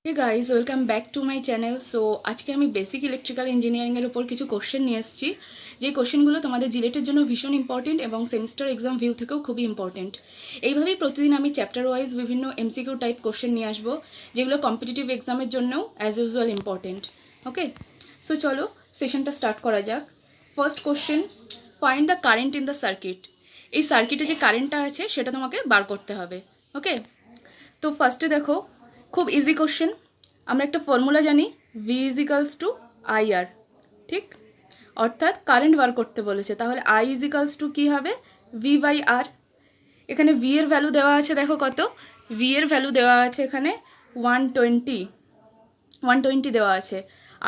Hey guys welcome back to my channel. So आज के আমি বেসিক ইলেকট্রিক্যাল ইঞ্জিনিয়ারিংয়ের উপর কিছু কোশ্চেন নিয়ে এসেছি, যে কোশ্চেনগুলো তোমাদের জিলেটের জন্য ভীষণ ইম্পর্টেন্ট এবং সেমিস্টার এক্সাম ভিউ থেকেও খুবই ইম্পর্টেন্ট। এইভাবেই প্রতিদিন আমি চ্যাপ্টার ওয়াইজ বিভিন্ন এমসিকিউ টাইপ কোশ্চেন নিয়ে আসবো, যেগুলো কম্পিটিটিভ এক্সামের জন্যও অ্যাজ ইউজুয়াল ইম্পর্টেন্ট। ওকে, সো চলো সেশনটা স্টার্ট করা যাক। First question, find the current in the circuit. এই সার্কিটে যে কারেন্টটা আছে সেটা তোমাকে বার করতে হবে। ওকে, তো ফার্স্টে দেখো, খুব ইজি কোশ্চেন। আমরা একটা ফর্মুলা জানি, V is equals to I R, ঠিক? অর্থাৎ কারেন্ট বার করতে বলেছে, তাহলে আই ইজ ইকালস টু কী হবে? V by R. এখানে ভি এর ভ্যালু দেওয়া আছে, দেখো কত, ভি এর ভ্যালু দেওয়া আছে এখানে 120 দেওয়া আছে।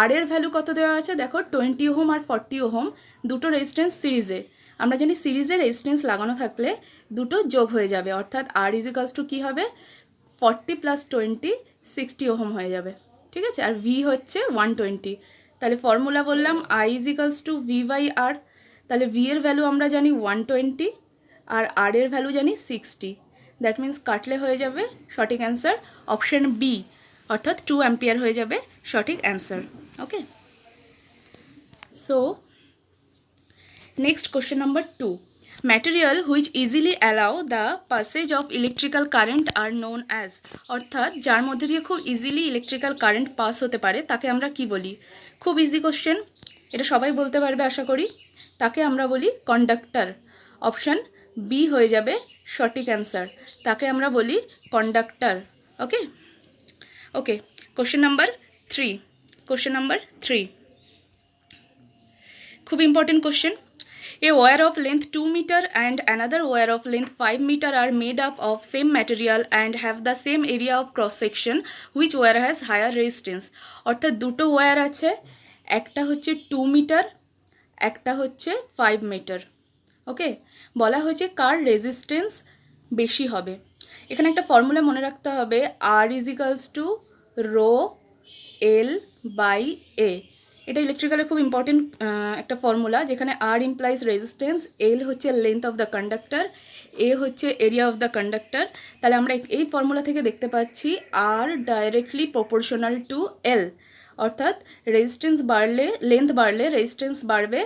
আর এর ভ্যালু কত দেওয়া আছে দেখো, 20 ওহম আর 40 ওহম, দুটো রেজিস্ট্যান্স সিরিজে। আমরা জানি সিরিজে রেজিস্ট্যান্স লাগানো থাকলে দুটো যোগ হয়ে যাবে, অর্থাৎ আর ইজ ইকালস টু কী হবে? 40 + 20 60 ওহম হয়ে যাবে, ঠিক আছে? আর ভি হচ্ছে 120। তাহলে ফর্মুলা বললাম I is equals to V by R. তাহলে ভি এর ভ্যালু আমরা জানি 120 আর আর এর ভ্যালু জানি 60। দ্যাট মিন্স কাটলে হয়ে যাবে সঠিক অ্যান্সার অপশন বি, অর্থাৎ 2 অ্যাম্পিয়ার হয়ে যাবে সঠিক answer. Okay, so next question number 2, material which easily allow the passage of electrical current are known as. অর্থাৎ যার মধ্যে দিয়ে খুব ইজিলি ইলেকট্রিক্যাল কারেন্ট পাস হতে পারে তাকে আমরা কি বলি? খুব ইজি কোশ্চেন, এটা সবাই বলতে পারবে আশা করি। তাকে আমরা বলি কন্ডাক্টর। অপশান বি হয়ে যাবে সঠিক অ্যান্সার, তাকে আমরা বলি কন্ডাক্টর। ওকে ওকে, কোশ্চেন নাম্বার 3। খুব important question. A wire of length 2 meter and another wire of length 5 meter are made up of same material and have the same area of cross section. Which wire has higher resistance? অর্থাৎ দুটো wire আছে, একটা হচ্ছে 2 metre, একটা হচ্ছে 5 metre. ওকে, বলা হয়েছে কার resistance বেশি হবে। এখানে একটা ফর্মুলা মনে রাখতে হবে, R is equals to rho L by A. এটা ইলেকট্রিক্যালে খুব ইম্পর্টেন্ট একটা ফর্মুলা, যেখানে আর ইমপ্লাইজ রেজিস্ট্যান্স, এল হচ্ছে লেন্থ অফ দ্য কন্ডাক্টর, এ হচ্ছে এরিয়া অফ দ্য কন্ডাক্টর। তাহলে আমরা এই ফর্মুলা থেকে দেখতে পাচ্ছি আর ডাইরেক্টলি প্রপোর্শনাল টু এল, অর্থাৎ রেজিস্ট্যান্স বাড়লে, লেন্থ বাড়লে রেজিস্ট্যান্স বাড়বে,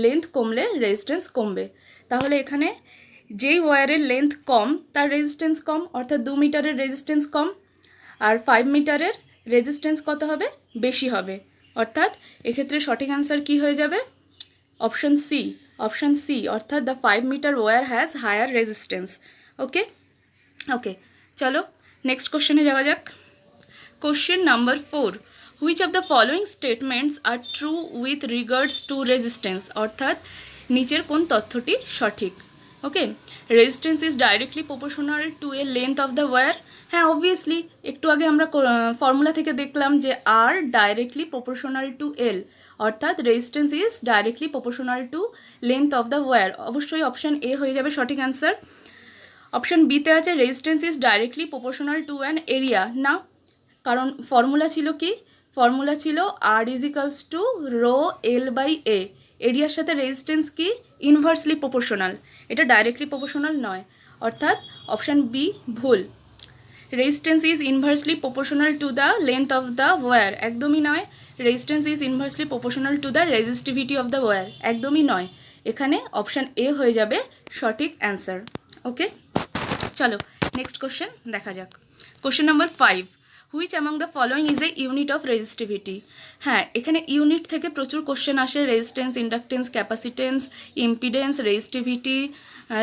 লেন্থ কমলে রেজিস্ট্যান্স কমবে। তাহলে এখানে যেই ওয়্যারের লেন্থ কম তার রেজিস্ট্যান্স কম, অর্থাৎ 2 মিটারের রেজিস্ট্যান্স কম, আর 5 মিটারের রেজিস্ট্যান্স কত হবে? বেশি হবে। অর্থাৎ এক্ষেত্রে সঠিক অ্যান্সার কি হয়ে যাবে? অপশন সি, অর্থাৎ the 5 meter wire has higher resistance. Okay okay, চলো নেক্সট কোশ্চেনে যাওয়া যাক। Question number 4, which of the following statements are true with regards to resistance. অর্থাৎ নিচের কোন তথ্যটি সঠিক? Okay, resistance is directly proportional to a length of the wire. হ্যাঁ, অবভিয়াসলি একটু আগে আমরা ফর্মুলা থেকে দেখলাম যে R directly proportional to L, অর্থাৎ resistance is directly proportional two length of the wire. অবশ্যই অপশান এ হয়ে যাবে সঠিক অ্যান্সার। অপশান বিতে আছে resistance is directly proportional to an area. না, কারণ ফর্মুলা ছিল কি? ফর্মুলা ছিল R is equals to rho L by A. এরিয়ার সাথে রেজিস্ট্যান্স কি? ইনভার্সলি প্রপোর্শনাল, এটা ডাইরেক্টলি প্রপোর্শনাল নয়, অর্থাৎ অপশান বি ভুল। Resistance is inversely proportional to the length of the wire, একদমই নয়। Resistance is inversely proportional to the resistivity of the wire, একদমই নয়। এখানে অপশান এ হয়ে যাবে সঠিক অ্যান্সার। ওকে, চলো নেক্সট কোশ্চেন দেখা যাক। Question number 5, which among the following is a unit of resistivity. হ্যাঁ, এখানে ইউনিট থেকে প্রচুর কোশ্চেন আসে, resistance, inductance, capacitance, impedance, resistivity,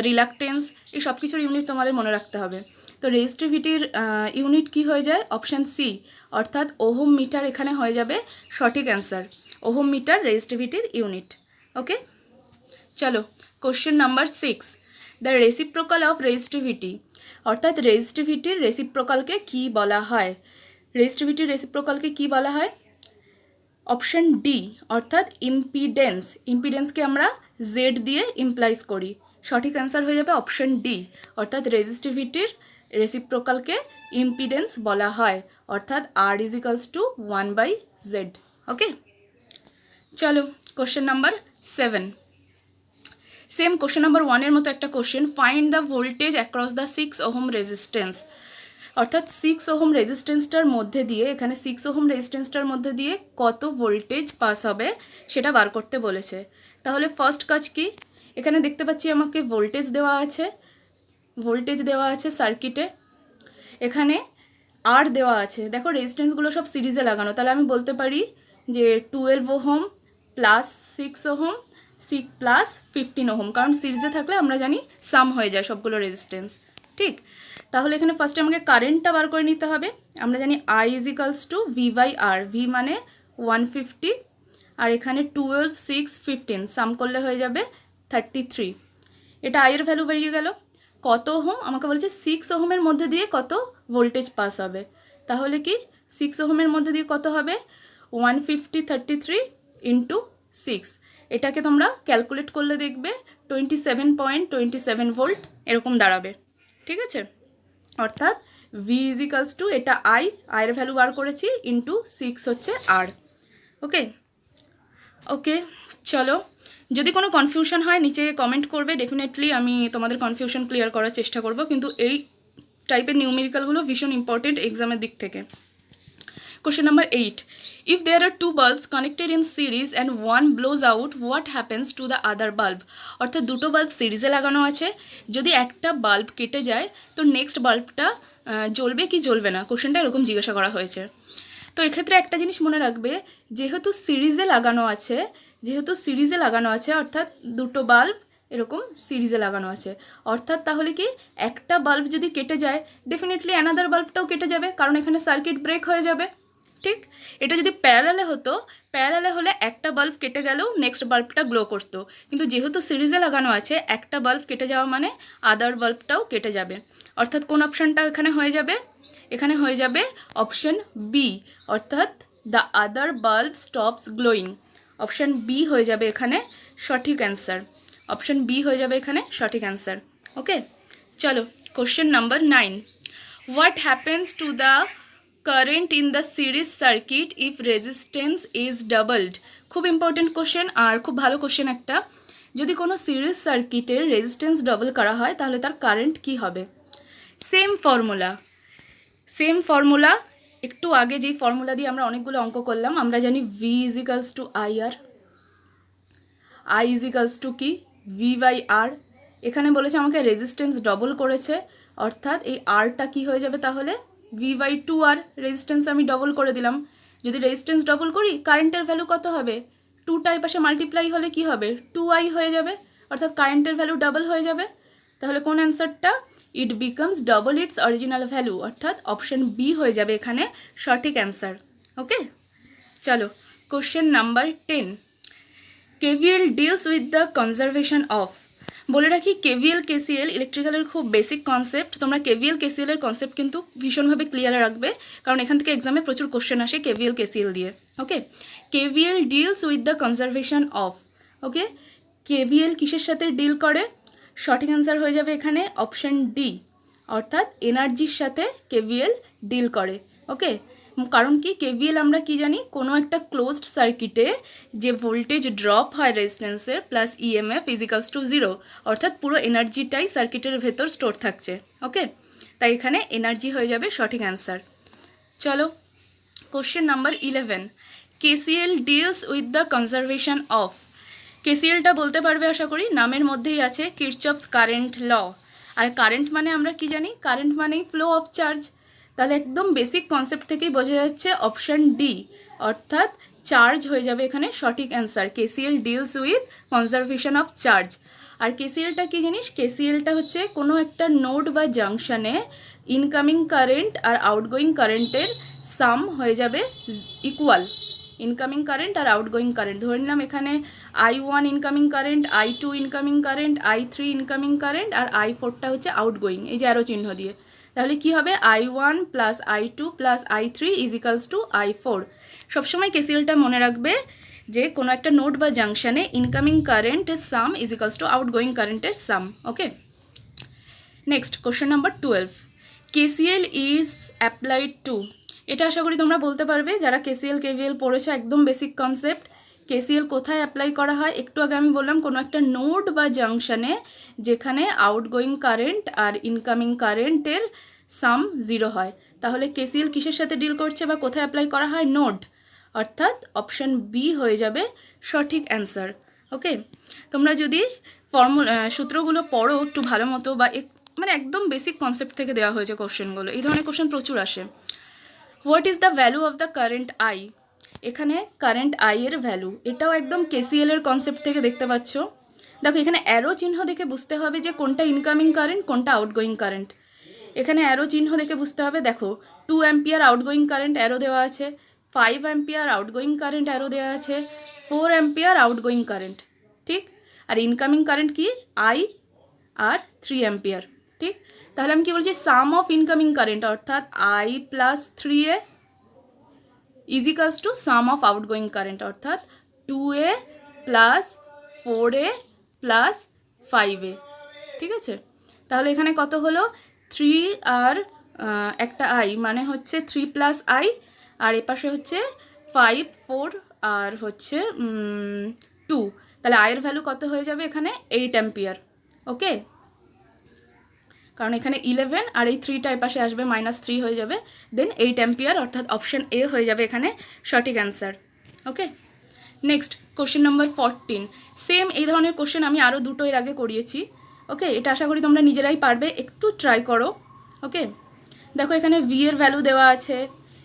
reluctance, এই সব কিছুর ইউনিট তোমাদের মনে রাখতে হবে। তো রেজিস্টিভিটির ইউনিট কি হয়ে যায়? অপশান সি, অর্থাৎ ওহম মিটার এখানে হয়ে যাবে সঠিক অ্যান্সার। ওহম মিটার রেজিস্টিভিটির ইউনিট। ওকে, চলো question number 6, the reciprocal of resistivity. অর্থাৎ রেজিস্টিভিটির রেসিপ্রোকালকে কি বলা হয়? রেজিস্টিভিটির রেসিপ্রোকালকে কি বলা হয়? অপশান ডি, অর্থাৎ ইম্পিডেন্স। ইম্পিডেন্সকে আমরা জেড দিয়ে ইমপ্লাইজ করি, সঠিক অ্যান্সার হয়ে যাবে অপশান ডি, অর্থাৎ রেজিস্টিভিটির রেসিপ্রোকালকে ইম্পিডেন্স বলা হয়, অর্থাৎ আর ইজ ইকালস টু 1/z। ওকে, চলো question number 7। Same question number 1 এর মতো একটা question, find the voltage across the 6 ohm resistance. অর্থাৎ 6 ওহম রেজিস্ট্যান্সটার মধ্যে দিয়ে, এখানে 6 ওহম রেজিস্ট্যান্সটার মধ্যে দিয়ে কত ভোল্টেজ পাস হবে সেটা বার করতে বলেছে। তাহলে ফার্স্ট কাজ কি, এখানে দেখতে পাচ্ছি আমাকে ভোল্টেজ দেওয়া আছে সার্কিটে, এখানে আর দেওয়া আছে। দেখো রেজিস্ট্যান্সগুলো সব সিরিজে লাগানো, তাহলে আমি বলতে পারি যে 12 ohm plus 6 ohm 6 plus 15 ohm, কারণ সিরিজে থাকলে আমরা জানি সাম হয়ে যায় সবগুলো রেজিস্ট্যান্স। ঠিক, তাহলে এখানে ফার্স্টে আমাকে কারেন্টটা বার করে নিতে হবে। আমরা জানি I is equals two V/R, V মানে 150, আর এখানে 12 6 15 সাম করলে হয়ে যাবে 33। এটা I এর ভ্যালু বেরিয়ে গেল। কত ওহম, আমাকে বলেছে 6 ওহমের মধ্যে দিয়ে কত ভোল্টেজ পাস হবে, তাহলে কি 6 ওহমের মধ্যে দিয়ে কত হবে 150 33 ইন্টু 6, এটাকে তোমরা ক্যালকুলেট করলে দেখবে 27.27 ভোল্ট এরকম দাঁড়াবে। ঠিক আছে, অর্থাৎ V ইজ ইকালস টু, এটা I এর ভ্যালু বার করেছি, ইন্টু 6 হচ্ছে R। ওকে ওকে, চলো, যদি কোনো কনফিউশন হয় নিচে কমেন্ট করবে, ডেফিনেটলি আমি তোমাদের কনফিউশন ক্লিয়ার করার চেষ্টা করব, কিন্তু এই টাইপের নিউমেরিক্যালগুলো ভীষণ ইম্পর্টেন্ট এক্সামের দিক থেকে। Question number 8, if there are two bulbs connected in series and one blows out, what happens to the other bulb? অর্থাৎ দুটো বাল্ব সিরিজে লাগানো আছে, যদি একটা বাল্ব কেটে যায় তো নেক্সট বাল্বটা জ্বলবে কি জ্বলবে না, কোশ্চেনটা এরকম জিজ্ঞাসা করা হয়েছে। তো এক্ষেত্রে একটা জিনিস মনে রাখবে, যেহেতু সিরিজে লাগানো আছে অর্থাৎ দুটো বাল্ব এরকম সিরিজে লাগানো আছে, অর্থাৎ তাহলে কি একটা বাল্ব যদি কেটে যায় ডেফিনেটলি অ্যানাদার বাল্বটাও কেটে যাবে, কারণ এখানে সার্কিট ব্রেক হয়ে যাবে। ঠিক, এটা যদি প্যারালালে হতো, প্যারালালে হলে একটা বাল্ব কেটে গেলেও নেক্সট বাল্বটা গ্লো করতো, কিন্তু যেহেতু সিরিজে লাগানো আছে একটা বাল্ব কেটে যাওয়া মানে আদার বাল্বটাও কেটে যাবে, অর্থাৎ কোন অপশানটা এখানে হয়ে যাবে, এখানে হয়ে যাবে অপশান বি, অর্থাৎ the other bulb stops glowing. Option B হয়ে যাবে এখানে সঠিক অ্যান্সার, অপশান বি হয়ে যাবে এখানে সঠিক অ্যান্সার। ওকে, চলো question number 9, what happens to the current in the series circuit if resistance is doubled? খুব ইম্পর্টেন্ট কোশ্চেন আর খুব ভালো কোশ্চেন একটা। যদি কোনো সিরিজ সার্কিটের রেজিস্ট্যান্স ডাবল করা হয় তাহলে তার কারেন্ট কি হবে? সেম ফর্মুলা, একটু আগে যেই ফর্মুলা দিয়ে আমরা অনেকগুলো অঙ্ক করলাম, আমরা জানি V is equals two IR, I is equals two কি V/R। এখানে বলেছে আমাকে রেজিস্ট্যান্স ডবল করেছে, অর্থাৎ এই আরটা কি হয়ে যাবে তাহলে V/2R, রেজিস্ট্যান্স আমি ডবল করে দিলাম। যদি রেজিস্ট্যান্স ডবল করি কারেন্টের ভ্যালু কত হবে, 2টা এই পাশে মাল্টিপ্লাই হলে কি হবে 2I হয়ে যাবে, অর্থাৎ কারেন্টের ভ্যালু ডাবল হয়ে যাবে। তাহলে কোন অ্যান্সারটা, it becomes double it's original value, অর্থাৎ অপশন বি হয়ে যাবে এখানে সঠিক অ্যান্সার। ওকে, চলো question number 10, KVL deals with the conservation of. বলে রাখি KVL KCL ইলেকট্রিক্যালের খুব বেসিক কনসেপ্ট, তোমরা KVL KCL এর কনসেপ্ট কিন্তু ভীষণভাবে ক্লিয়ার রাখবে, কারণ এখান থেকে এক্সামে প্রচুর কোশ্চেন আসে KVL KCL দিয়ে। ওকে, KVL deals with the conservation of. Okay, KVL কিসের সাথে ডিল করে? সঠিক অ্যান্সার হয়ে যাবে এখানে অপশন ডি, অর্থাৎ এনার্জির সাথে KVL ডিল করে। ওকে, কারণ কি KVL আমরা কি জানি, কোনো একটা ক্লোজড সার্কিটে যে ভোল্টেজ ড্রপ হয় রেজিস্ট্যান্সের plus EMF is equals two 0, অর্থাৎ পুরো এনার্জিটাই সার্কিটের ভেতর স্টোর থাকছে। ওকে, তাই এখানে এনার্জি হয়ে যাবে সঠিক অ্যান্সার। চলো question number 11, KCL deals with the conservation of. KCLটা বলতে পারবে আশা করি, নামের মধ্যেই আছে কিরচফস কারেন্ট ল। আর কারেন্ট মানে আমরা কি জানি, কারেন্ট মানেই ফ্লো অফ চার্জ, তাহলে একদম বেসিক কনসেপ্ট থেকেই বোঝা যাচ্ছে অপশন ডি, অর্থাৎ চার্জ হয়ে যাবে এখানে সঠিক answer. KCL deals with conservation of charge. আর KCLটা কি জিনিস, KCLটা হচ্ছে কোনো একটা নোড বা জাংশনে ইনকামিং কারেন্ট আর আউটগোয়িং কারেন্টের সাম হয়ে যাবে ইকুয়াল। ইনকামিং কারেন্ট আর আউটগোয়িং কারেন্ট ধরে নিলাম, এখানে I1 incoming current, I2 incoming current, I3 incoming current আর I4টা হচ্ছে আউটগোয়িং, এই যে অ্যারো চিহ্ন দিয়ে। তাহলে কি হবে I1 plus I2 plus I3 is equals two I4। সবসময় KCLটা মনে রাখবে যে কোনো একটা নোড বা জাংশনে ইনকামিং কারেন্টের sum is equals to outgoing কারেন্টের sum. Okay, next question number 12, KCL is applied to. এটা আশা করি তোমরা বলতে পারবে যারা KCL KVL পড়েছো, একদম বেসিক কনসেপ্ট। KCL কোথায় অ্যাপ্লাই করা হয়, একটু আগে আমি বললাম কোনো একটা নোড বা জাংশনে যেখানে আউটগোয়িং কারেন্ট আর ইনকামিং কারেন্টের সাম 0 হয়। তাহলে কেসিএল কিসের সাথে ডিল করছে বা কোথায় অ্যাপ্লাই করা হয়? নোড, অর্থাৎ অপশান বি হয়ে যাবে সঠিক অ্যান্সার। ওকে, তোমরা যদি সূত্রগুলো পড়ো একটু ভালো মতো বা মানে একদম বেসিক কনসেপ্ট থেকে দেওয়া হয়েছে কোশ্চেনগুলো, এই ধরনের কোশ্চেন প্রচুর আসে। What is the value of the current I? এখানে কারেন্ট আই এর ভ্যালু, এটাও একদম কেসিএল এর কনসেপ্ট থেকে দেখতে পাচ্ছ। দেখো এখানে অ্যারো চিহ্ন দেখে বুঝতে হবে যে কোনটা ইনকামিং কারেন্ট কোনটা আউটগোয়িং কারেন্ট। এখানে অ্যারো চিহ্ন দেখে বুঝতে হবে, দেখো 2 অ্যাম্পিয়ার আউটগোয়িং কারেন্ট অ্যারো দেওয়া আছে, 5 অ্যাম্পিয়ার আউটগোয়িং কারেন্ট অ্যারো দেওয়া আছে, 4 অ্যাম্পিয়ার আউটগোয়িং কারেন্ট, ঠিক। আর ইনকামিং কারেন্ট কি? আই আর 3 অ্যাম্পিয়ার, ঠিক। তাহলে আমি কি বলছি? সাম অফ ইনকামিং কারেন্ট অর্থাৎ I plus 3A is equals to some of outgoing current অর্থাৎ 2A plus 4A plus 5A, ঠিক আছে। তাহলে এখানে কত হলো? 3 আর একটা আই মানে হচ্ছে 3 প্লাস আই, আর এপাশে হচ্ছে 5, 4 আর হচ্ছে 2। তাহলে আয়ের ভ্যালু কত হয়ে যাবে এখানে? 8 অ্যাম্পিয়ার। ওকে, কারণ এখানে 11 আর এই 3টা এপাশে আসবে, -3 হয়ে যাবে, দেন 8 অ্যাম্পিয়ার, অর্থাৎ অপশান এ হয়ে যাবে এখানে সঠিক অ্যান্সার। ওকে, নেক্সট কোশ্চেন নাম্বার 14। সেম এই ধরনের কোশ্চেন আমি আরও দুটো এর আগে করিয়েছি। ওকে, এটা আশা করি তোমরা নিজেরাই পারবে, একটু ট্রাই করো। ওকে, দেখো এখানে ভি এর ভ্যালু দেওয়া আছে,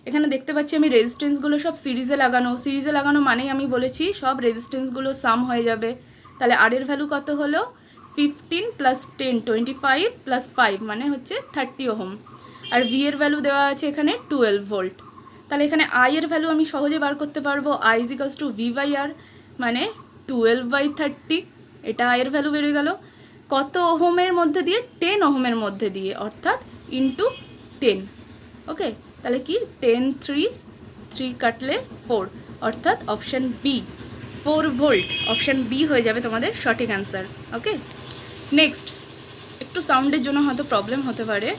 এখানে দেখতে পাচ্ছি আমি রেজিস্ট্যান্সগুলো সব সিরিজে লাগানো। সিরিজে লাগানো মানেই আমি বলেছি সব রেজিস্ট্যান্সগুলো সাম হয়ে যাবে। তাহলে আর এর ভ্যালু কত হলো? 15 প্লাস 10 25 প্লাস 5 মানে হচ্ছে 30 ওহম। আর ভি এর ভ্যালু দেওয়া আছে এখানে 12 ভোল্ট। তাহলে এখানে আই এর ভ্যালু আমি সহজে বার করতে পারবো, I is equals to V by R, মানে 12/30। এটা আই এর ভ্যালু বেরিয়ে গেল কত ওহমের মধ্যে দিয়ে? 10 ওহমের মধ্যে দিয়ে, অর্থাৎ ইন্টু 10। ওকে, তাহলে কি 10 3 কাটলে 4, অর্থাৎ option B 4 volt, option B হয়ে যাবে তোমাদের সঠিক অ্যান্সার। ওকে, নেক্সট, একটু সাউন্ডের জন্য হয়তো প্রবলেম হতে পারে।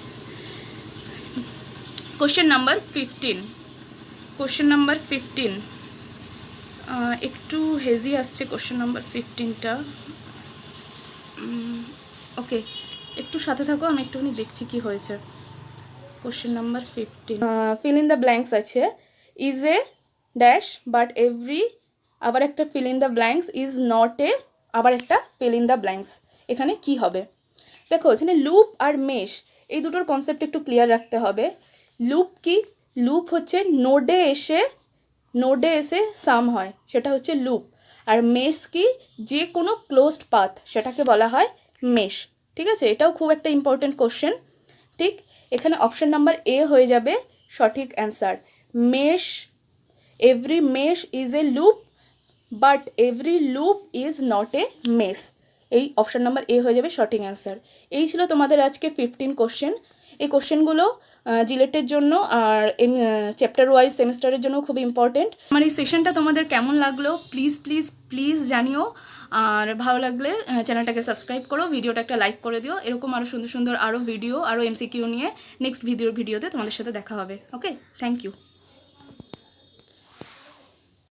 Question number 15। কোশ্চেন নাম্বার 15 একটু হেজি আসছে কোশ্চেন নাম্বার 15টা। ওকে, একটু সাথে থাকো, আমি একটুখানি দেখছি কি হয়েছে। Question number 15 fill in the blanks আছে, is a dash but every, আবার একটা fill in the blanks, is not a, আবার একটা ফিল ইন দ্য ব্ল্যাঙ্কস। এখানে কি হবে? দেখো এখানে লুপ আর মেশ এই দুটোর কনসেপ্ট একটু ক্লিয়ার রাখতে হবে। লুপ কি? লুপ হচ্ছে নোডে এসে সাম হয়, সেটা হচ্ছে লুপ। আর মেশ কি? যে কোনো ক্লোজড পাথ, সেটাকে বলা হয় মেশ, ঠিক আছে। এটাও খুব একটা ইম্পর্টেন্ট কোশ্চেন, ঠিক। এখানে অপশান নাম্বার এ হয়ে যাবে সঠিক answer. Mesh, every mesh is a loop but every loop is not A mesh, এই অপশান নাম্বার এ হয়ে যাবে সঠিক অ্যান্সার। এই ছিল তোমাদের আজকে 15 কোশ্চেন। এই কোশ্চেনগুলো জিলেটের জন্য আর চ্যাপ্টার ওয়াইজ সেমিস্টারের জন্য খুব ইম্পর্টেন্ট। আমার এই সেশনটা তোমাদের কেমন লাগলো প্লিজ প্লিজ প্লিজ জানিও, আর ভালো লাগলে চ্যানেলটাকে সাবস্ক্রাইব করো, ভিডিওটা একটা লাইক করে দিও। এরকম আরও সুন্দর সুন্দর আরও ভিডিও, আরও এমসিকিউ নিয়ে নেক্সট ভিডিওতে তোমাদের সাথে দেখা হবে। ওকে, থ্যাংক ইউ।